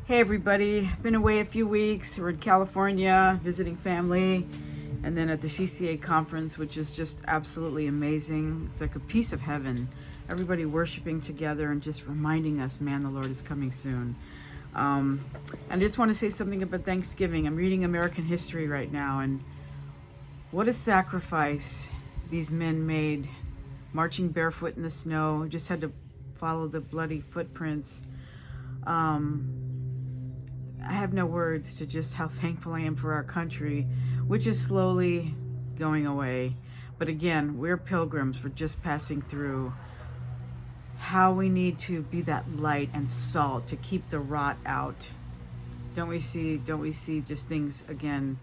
Hey everybody, been away a few weeks. We're in California visiting family and then at the CCA conference, which is just absolutely amazing. It's like a piece of heaven. Everybody worshiping together and just reminding us, man, the Lord is coming soon. And I just want to say something about Thanksgiving. I'm reading American history right now, and what a sacrifice these men made, marching barefoot in the snow, just had to follow the bloody footprints. I have no words to just how thankful I am for our country, which is slowly going away. But again, we're pilgrims. We're just passing through. How we need to be that light and salt to keep the rot out. Don't we see just things again?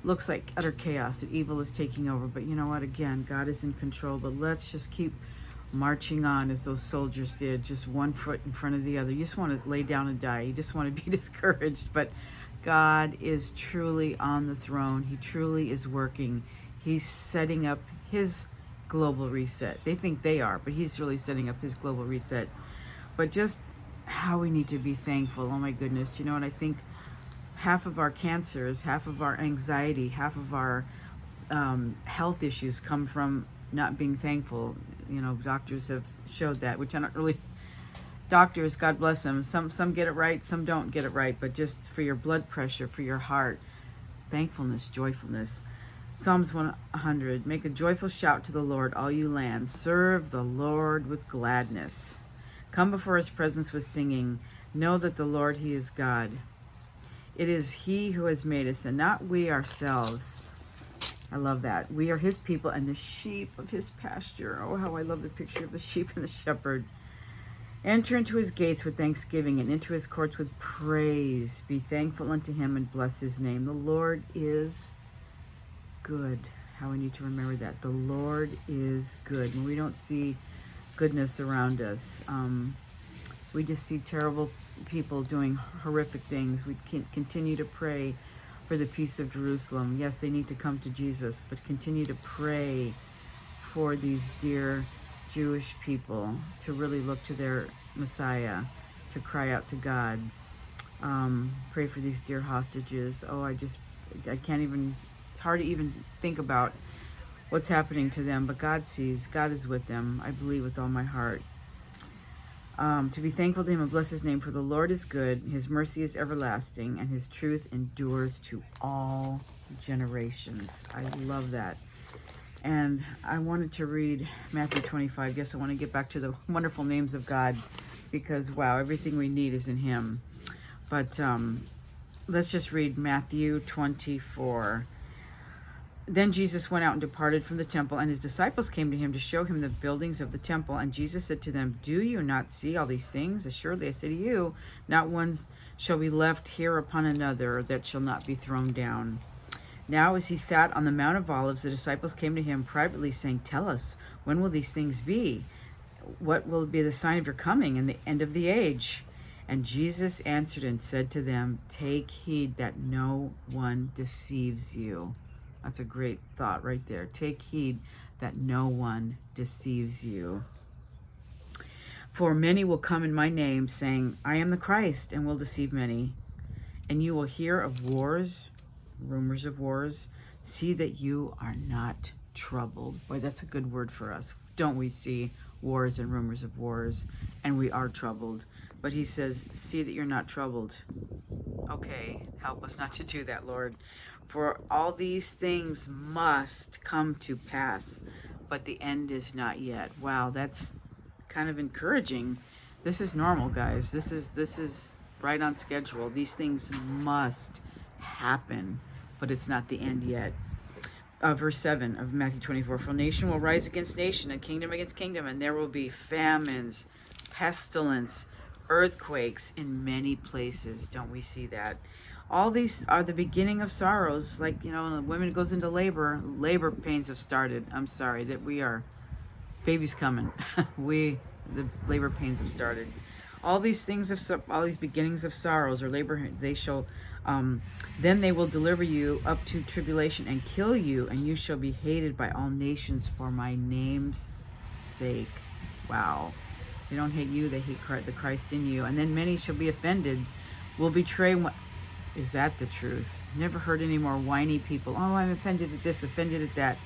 Looks like utter chaos, that evil is taking over. But you know what? Again, God is in control. But let's just keep marching on as those soldiers did, just one foot in front of the other. You just want to lay down and die. You just want to be discouraged. But God is truly on the throne. He truly is working. He's setting up his global reset. They think they are, but he's really setting up his global reset. But just how we need to be thankful. Oh my goodness. You know what? I think half of our cancers, half of our anxiety, half of our health issues come from not being thankful. You know, doctors have showed that, which I don't really, doctors, God bless them, some get it right, some don't get it right, but just for your blood pressure, for your heart, thankfulness, joyfulness. Psalms 100, make a joyful shout to the Lord, all you lands. Serve the Lord with gladness. Come before his presence with singing. Know that the Lord, he is God. It is he who has made us and not we ourselves. I love that. We are his people and the sheep of his pasture. Oh, how I love the picture of the sheep and the shepherd. Enter into his gates with thanksgiving and into his courts with praise. Be thankful unto him and bless his name. The Lord is good. How we need to remember that. The Lord is good. When we don't see goodness around us, we just see terrible people doing horrific things. We can continue to pray for the peace of Jerusalem. Yes, they need to come to Jesus, but continue to pray for these dear Jewish people to really look to their Messiah, to cry out to God. Pray for these dear hostages. Oh, I can't even, it's hard to even think about what's happening to them, but God sees, God is with them. I believe with all my heart. To be thankful to him and bless his name, for the Lord is good, his mercy is everlasting, and his truth endures to all generations. I love that. And I wanted to read Matthew 25. Yes, I want to get back to the wonderful names of God, because wow, everything we need is in him. But let's just read Matthew 24. Then Jesus went out and departed from the temple, and his disciples came to him to show him the buildings of the temple. And Jesus said to them, do you not see all these things? Assuredly, I say to you, not one shall be left here upon another that shall not be thrown down. Now as he sat on the Mount of Olives, the disciples came to him privately, saying, tell us, when will these things be? What will be the sign of your coming and the end of the age? And Jesus answered and said to them, take heed that no one deceives you. That's a great thought right there. Take heed that no one deceives you. For many will come in my name, saying, I am the Christ, and will deceive many. And you will hear of wars, rumors of wars. See that you are not troubled. Boy, that's a good word for us. Don't we see wars and rumors of wars? And we are troubled. But he says, see that you're not troubled. Okay, help us not to do that, Lord. For all these things must come to pass, but the end is not yet. Wow, that's kind of encouraging. This is normal, guys. This is right on schedule. These things must happen, but it's not the end yet. Verse 7 of Matthew 24, for nation will rise against nation and kingdom against kingdom, and there will be famines, pestilence, earthquakes in many places. Don't we see that? All these are the beginning of sorrows. Like, you know, when a woman goes into labor pains have started. I'm sorry that we are, baby's coming. The labor pains have started. All these beginnings of sorrows or labor, they shall, then they will deliver you up to tribulation and kill you, and you shall be hated by all nations for my name's sake. Wow. They don't hate you, they hate the Christ in you. And then many shall be offended will betray one. Is that the truth? Never heard any more whiny people. Oh, I'm offended at this, offended at that.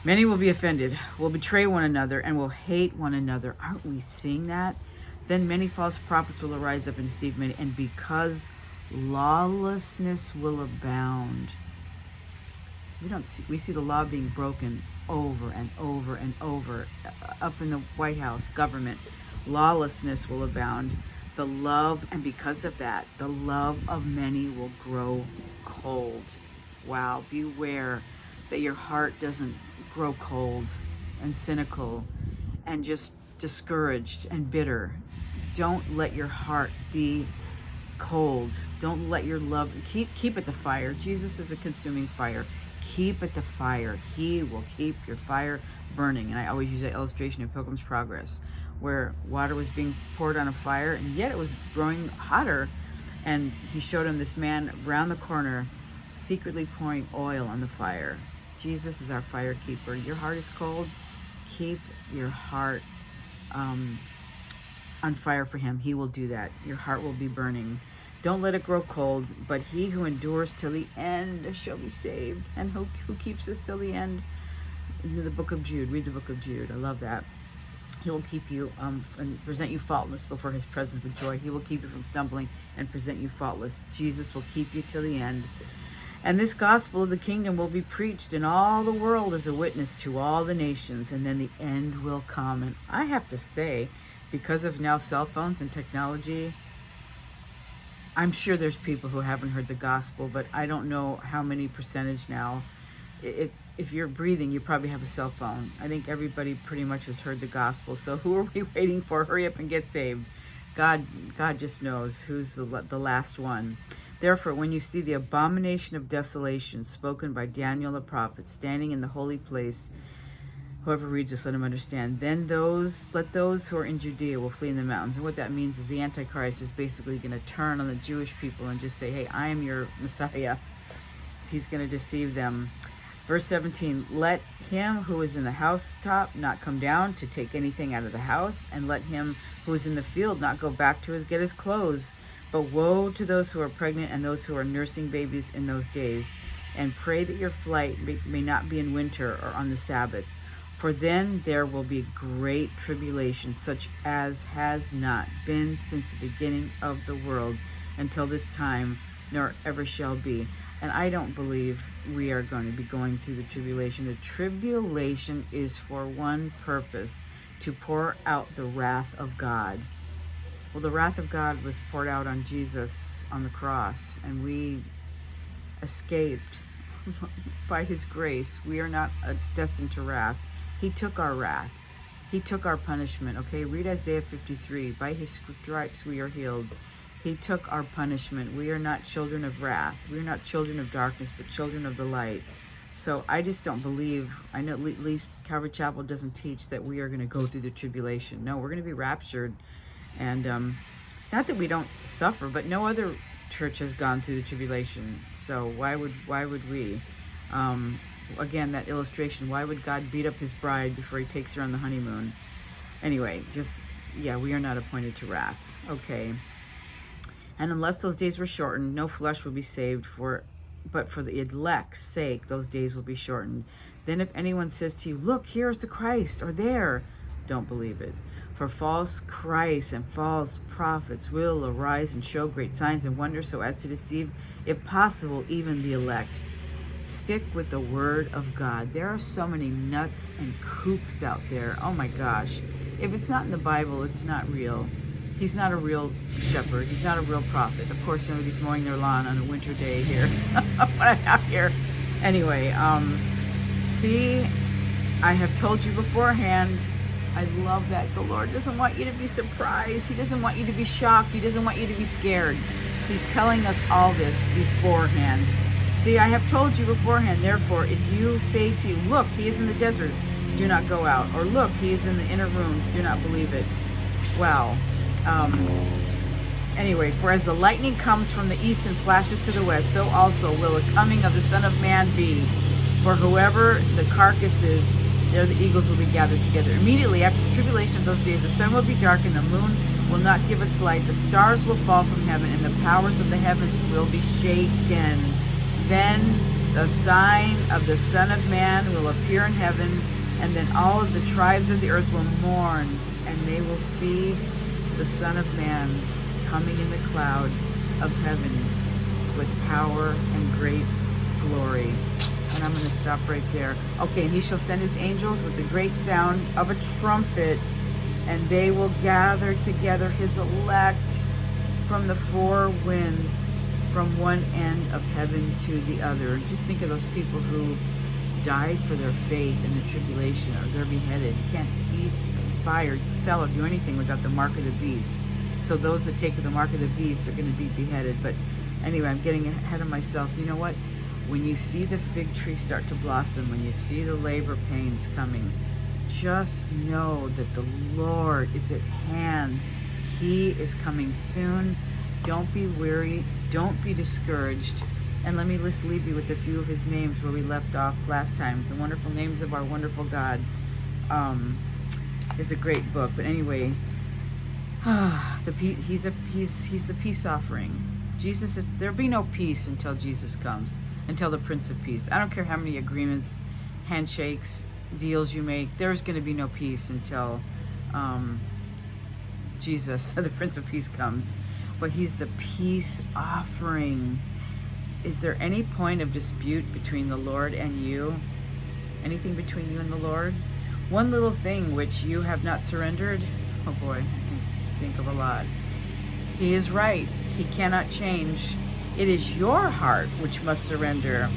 Many will be offended, will betray one another, and will hate one another. Aren't we seeing that? Then many false prophets will arise up and deceive many, and because lawlessness will abound. We see the law being broken over and over and over. Up in the White House, government, lawlessness will abound. The love, and because of that, the love of many will grow cold. Wow, beware that your heart doesn't grow cold and cynical and just discouraged and bitter. Don't let your heart be cold. Don't let your love, keep at the fire. Jesus is a consuming fire. Keep at the fire. He will keep your fire burning. And I always use that illustration of Pilgrim's Progress, where water was being poured on a fire, and yet it was growing hotter. And he showed him this man around the corner secretly pouring oil on the fire. Jesus is our fire keeper. Your heart is cold. Keep your heart on fire for him. He will do that. Your heart will be burning. Don't let it grow cold, but he who endures till the end shall be saved. And who keeps us till the end? In the book of Jude. Read the book of Jude. I love that. He will keep you and present you faultless before his presence with joy. He will keep you from stumbling and present you faultless. Jesus will keep you till the end. And this gospel of the kingdom will be preached in all the world as a witness to all the nations, and then the end will come. And I have to say, because of now cell phones and technology, I'm sure there's people who haven't heard the gospel, but I don't know how many percentage now. If you're breathing, you probably have a cell phone. I think everybody pretty much has heard the gospel. So who are we waiting for? Hurry up and get saved. God just knows who's the last one. Therefore, when you see the abomination of desolation spoken by Daniel the prophet standing in the holy place, whoever reads this, let him understand. Then let those who are in Judea will flee in the mountains. And what that means is the Antichrist is basically going to turn on the Jewish people and just say, hey, I am your Messiah. He's going to deceive them. Verse 17, let him who is in the housetop not come down to take anything out of the house, and let him who is in the field not go back to get his clothes. But woe to those who are pregnant and those who are nursing babies in those days. And pray that your flight may not be in winter or on the Sabbath. For then there will be great tribulation, such as has not been since the beginning of the world until this time, nor ever shall be. And I don't believe we are going to be going through the tribulation. The tribulation is for one purpose, to pour out the wrath of God. Well, the wrath of God was poured out on Jesus on the cross, and we escaped by his grace. We are not destined to wrath. He took our wrath. He took our punishment, okay? Read Isaiah 53. By his stripes we are healed. He took our punishment. We are not children of wrath. We are not children of darkness, but children of the light. So I just don't believe, I know at least Calvary Chapel doesn't teach that we are going to go through the tribulation. No, we're going to be raptured. And not that we don't suffer, but no other church has gone through the tribulation. So why would we? Again, that illustration, why would God beat up his bride before he takes her on the honeymoon? Anyway, we are not appointed to wrath. Okay. And unless those days were shortened, no flesh will be saved, but for the elect's sake, those days will be shortened. Then if anyone says to you, look, here is the Christ, or there, don't believe it. For false Christs and false prophets will arise and show great signs and wonders, so as to deceive, if possible, even the elect. Stick with the word of God. There are so many nuts and kooks out there. Oh my gosh. If it's not in the Bible, it's not real. He's not a real shepherd. He's not a real prophet. Of course, somebody's mowing their lawn on a winter day here. When I'm out here. Anyway, see, I have told you beforehand. I love that. The Lord doesn't want you to be surprised. He doesn't want you to be shocked. He doesn't want you to be scared. He's telling us all this beforehand. See, I have told you beforehand. Therefore, if you say to you, look, he is in the desert, do not go out. Or look, he is in the inner rooms, do not believe it. Wow. Anyway, for as the lightning comes from the east and flashes to the west, so also will the coming of the Son of Man be. For whoever the carcass is, There the eagles will be gathered together. Immediately after the tribulation of those days, the sun will be darkened, the moon will not give its light, the stars will fall from heaven, and the powers of the heavens will be shaken. Then the sign of the Son of Man will appear in heaven, and then all of the tribes of the earth will mourn, and they will see the Son of Man coming in the cloud of heaven with power and great glory. And I'm going to stop right there. Okay, and he shall send his angels with the great sound of a trumpet, and they will gather together his elect from the four winds, from one end of heaven to the other. Just think of those people who died for their faith in the tribulation, or they're beheaded. You can't eat, buy, or sell or do anything without the mark of the beast. So those that take the mark of the beast are going to be beheaded. But anyway, I'm getting ahead of myself. You know what? When you see the fig tree start to blossom, when you see the labor pains coming, just know that the Lord is at hand. He is coming soon. Don't be weary. Don't be discouraged. And let me just leave you with a few of his names where we left off last time. The wonderful names of our wonderful God. Is a great book. But anyway, he's the peace offering. Jesus is, there'll be no peace until Jesus comes, until the Prince of Peace. I don't care how many agreements, handshakes, deals you make. There's going to be no peace until Jesus, the Prince of Peace, comes. But he's the peace offering. Is there any point of dispute between the Lord and you? Anything between you and the Lord? One little thing which you have not surrendered? Oh boy, I can think of a lot. He is right. He cannot change. It is your heart which must surrender.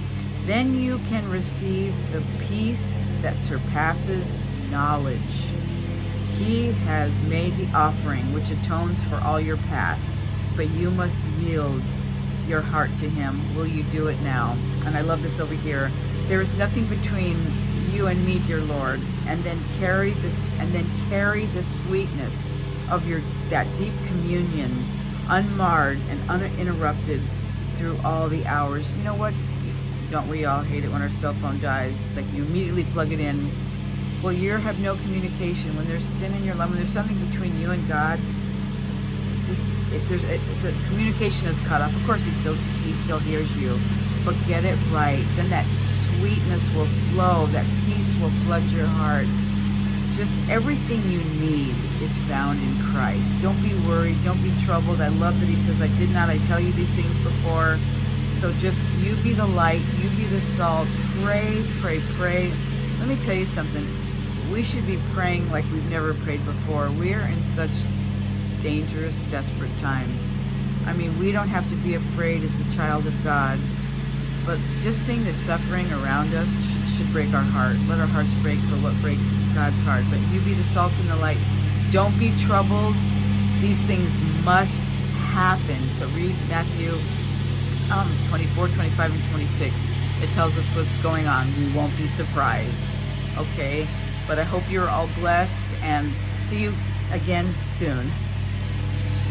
Then you can receive the peace that surpasses knowledge. He has made the offering which atones for all your past, but you must yield your heart to him. Will you do it now? And I love this over here. There is nothing between you and me, dear Lord, and then carry the sweetness of that deep communion, unmarred and uninterrupted through all the hours. You know what? Don't we all hate it when our cell phone dies? It's like you immediately plug it in. Well, you have no communication. When there's sin in your life, when there's something between you and God, the communication is cut off. Of course, he still hears you, but get it right. Then that sweetness will flow. That peace will flood your heart. Just everything you need is found in Christ. Don't be worried. Don't be troubled. I love that he says, "I did not I tell you these things before?" So just you be the light. You be the salt. Pray, pray, pray. Let me tell you something. We should be praying like we've never prayed before. We are in such dangerous, desperate times. I mean, we don't have to be afraid as a child of God, but just seeing the suffering around us should break our heart. Let our hearts break for what breaks God's heart. But you be the salt and the light. Don't be troubled. These things must happen. So read Matthew 24, 25, and 26. It tells us what's going on. We won't be surprised. Okay? But I hope you're all blessed, and see you again soon.